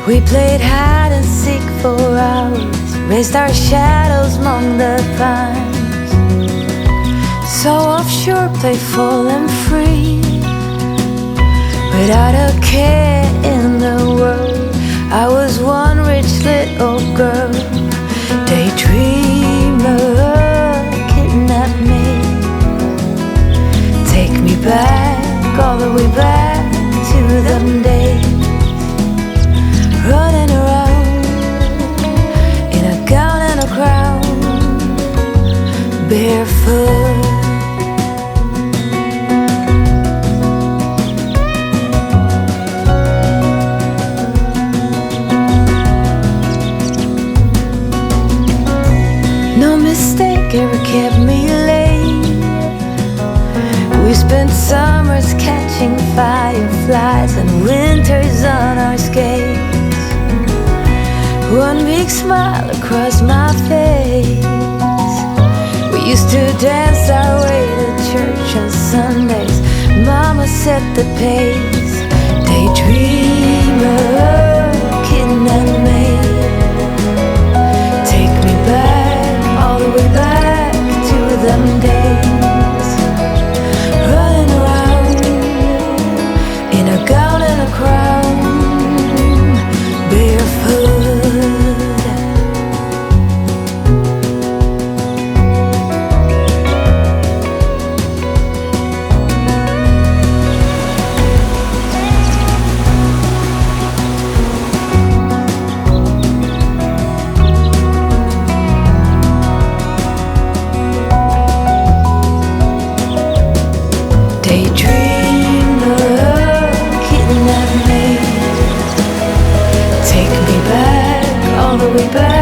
We played hide and seek for hours, raised our shadows among the pines. So offshore, playful and free, without a care in the world. I was one rich little girl, daydreamer, kidnap me. Take me back, all the way back to them days. Running around in a gown and a crown, barefoot. No mistake ever kept me late. We spent summers catching fireflies and winters on our skates. One big smile across my face. We used to dance our way to church on Sundays. Mama set the pace. Daydreamer, kidnap me. Take me back, all the way back to them days. Running around in a gown and a crown, barefoot. All the way back